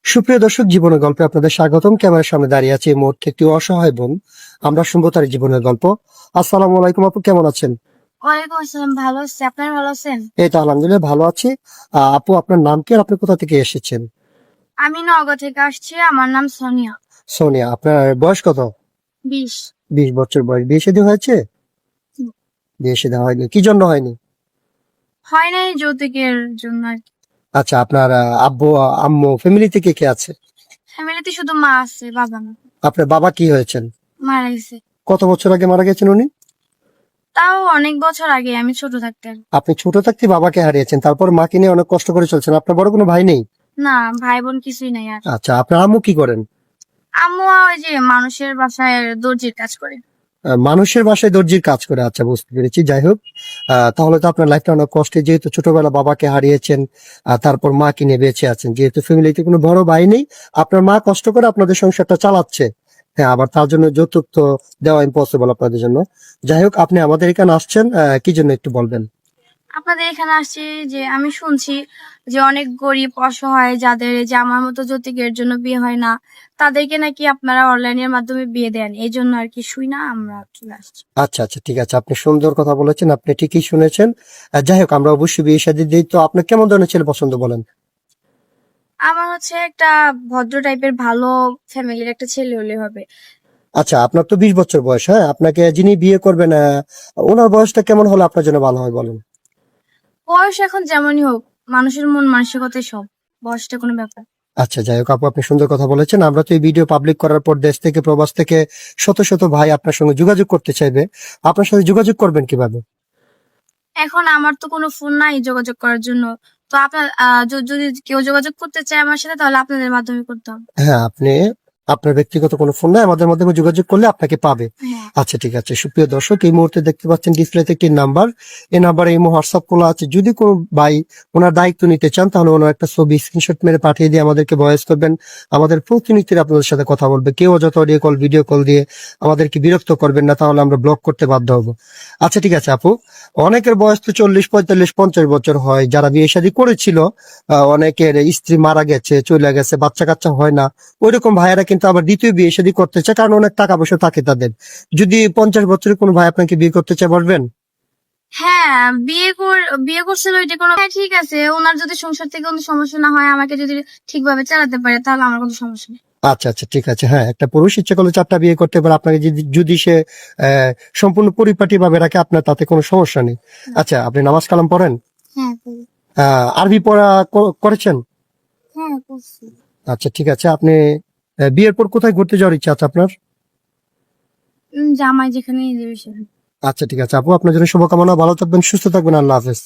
সুপ্রিয় দর্শক, জীবনের গল্পে আপনাদের স্বাগতম। ক্যামেরার সামনে দাঁড়িয়ে আছে এই মুহূর্তে একটি অসহায় বোন। আমরা শুনবো তার জীবনের গল্প। আসসালামু আলাইকুম আপু, কেমন আছেন? ওয়ালাইকুম আসসালাম, ভালো আছি। আপনারা ভালো আছেন? এই তো আলহামদুলিল্লাহ ভালো আছি। আপু, আপনার নাম কি আর আপনি কোথা থেকে এসেছেন? আমি নওগাঁ থেকে আসছি, আমার নাম সোনিয়া। সোনিয়া, আপনার বয়স কত? 20। 20 বছর বয়স। বিয়ে শাদী হয়েছে? হুম। বিয়ে শাদী হয়নি, কি জন্য হয়নি? হয় নাই যৌতুকের জন্য আর কি। আচ্ছা, আপনার আব্বু আম্মু ফ্যামিলি থেকে কে আছে? ফ্যামিলিতে শুধু মা আছে, বাবা না। আপনার বাবা কি হয়েছেন? মারা গেছে। কত বছর আগে মারা গেছেন উনি? তাও অনেক বছর আগে, আমি ছোট থাকতে আর কি। আপনি ছোট থাকতে বাবাকে হারিয়েছেন, তারপর মাকে নিয়ে অনেক কষ্ট করে চলছেন। আপনার বড় কোনো ভাই নেই? না, ভাই বোন কিছুই নাই আর। আচ্ছা, আপনার আম্মু কি করেন? আম্মু ওই যে মানুষের বাসায় দর্জির কাজ করে। মানুষের বাসায় দর্জির কাজ করে। আচ্ছা, বুঝতে পেরেছি। যাই হোক, তাহলে তো আপনার লাইফটা অনেক কষ্টে, যেহেতু ছোটবেলা বাবাকে হারিয়েছেন, তারপর মাকে নিয়ে বেঁচে আছেন। যেহেতু ফ্যামিলিতে কোনো বড় ভাই নেই, আপনার মা কষ্ট করে আপনাদের সংসারটা চালাচ্ছে। হ্যাঁ, আবার তার জন্য যৌতুক তো দেওয়া ইম্পসিবল আপনাদের জন্য। যাই হোক, আপনি আমাদের এখানে আসছেন কি জন্য একটু বলবেন? আপনাদের এখানে আসছি যে আমি শুনছি যে অনেক গরিব অসহায় যাদের এই যে আমার মতো যৌতুকের জন্য বিয়ে হয় না, তাদেরকে নাকি আপনারা অনলাইনের মাধ্যমে বিয়ে দেন। এই জন্য আর কি শুই না, আমরা চলে আসছি। আচ্ছা আচ্ছা, ঠিক আছে, আপনি সুন্দর কথা বলেছেন, আপনি ঠিকই শুনেছেন। যাই হোক, আমরা অবশ্যই বিয়ে শাদী দিই। তো আপনার কেমন ধরনের ছেলে পছন্দ বলেন? আমার হচ্ছে একটা ভদ্র টাইপের ভালো ফ্যামিলির একটা ছেলে হলে হবে। আচ্ছা, আপনার তো 20 বছর বয়স। হ্যাঁ, আপনাকে যিনি বিয়ে করবেন ওনার বয়সটা কেমন হলে আপনার জন্য ভালো হয় বলেন? বয়স এখন যেমনই হোক, মানুষের মন মানসিকতাই সব, বয়সটা কোনো ব্যাপার। আচ্ছা, যাই হোক আপু, আপনি সুন্দর কথা বলেছেন। আমরা তো এই ভিডিও পাবলিক করার পর দেশ থেকে প্রবাস থেকে শত শত ভাই আপনার সঙ্গে যোগাযোগ করতে চাইবে। আপনার সাথে যোগাযোগ করবেন কিভাবে? এখন আমার তো কোনো ফোন নাই যোগাযোগ করার জন্য। তো আপনার যদি কেউ যোগাযোগ করতে চায় আমার সাথে, তাহলে আপনাদের মাধ্যমে করতে হবে। হ্যাঁ, আপনি আপনার ব্যক্তিগত কোনো ফোন নাই, আমাদের মাধ্যমে যোগাযোগ করলে আপনাকে পাবে। হ্যাঁ। আচ্ছা, ঠিক আছে। সুপ্রিয় দর্শক, এই মুহূর্তে দেখতে পাচ্ছেন ডিসপ্লেতে একটি নাম্বার। এই নাম্বারে ইমো হোয়াটসঅ্যাপ খোলা আছে। যদি কোনো ভাই ওনার দায়িত্ব নিতে চান, তাহলে ওনার একটা ছবি স্ক্রিনশট মেরে পাঠিয়ে দিয়ে আমাদেরকে ভয়েস করবেন। আমাদের প্রতিনিধিরা আপনাদের সাথে কথা বলবে। কেউ অযথা অডিও কল ভিডিও কল দিয়ে আমাদেরকে বিরক্ত করবেন না, তাহলে আমরা ব্লক করতে বাধ্য হব। আচ্ছা, ঠিক আছে আপু। অনেকের বয়স তো 40, 45, 50 বছর হয়, যারা বিয়ে শাদী করেছিল। অনেকের স্ত্রী মারা গেছে, চলে গেছে, বাচ্চা কাচ্চা হয় না। ওইরকম ভাইয়েরা কিন্তু আবার দ্বিতীয় বিয়ে শাদী করতে চায়, কারণ অনেক টাকা পয়সা থাকে তাদের। যদি 50 বছরের কোনো ভাই আপনাকে বিয়ে করতে চায়, বলবেন? হ্যাঁ, বিয়ে করছিল এটা কোনো, হ্যাঁ ঠিক আছে, ওনার যদি সংসার থেকে কোনো সমস্যা না হয়, আমাকে যদি ঠিকভাবে চালাতে পারে, তাহলে আমার কোনো সমস্যা নেই। আচ্ছা আচ্ছা, ঠিক আছে। হ্যাঁ, একটা পুরুষ ইচ্ছে করলে 4টা বিয়ে করতে পারে, আপনাকে যদি সে সম্পূর্ণ পরিপাটি ভাবে রাখে, আপনার তাতে কোনো সমস্যা নেই। আচ্ছা, আপনি নামাজ কালাম পড়েন? হ্যাঁ করি। আরবি পড়া করেছেন? হ্যাঁ করছি। আচ্ছা, ঠিক আছে। আপনি বিয়ের পর কোথায় ঘুরতে যাওয়ার ইচ্ছা আছে আপনার? জামাই যেখানে যাবে সেখানে। আচ্ছা, ঠিক আছে আপু, আপনার জন্য শুভকামনা। ভালো থাকবেন, সুস্থ থাকবেন। আল্লাহ হাফেজ।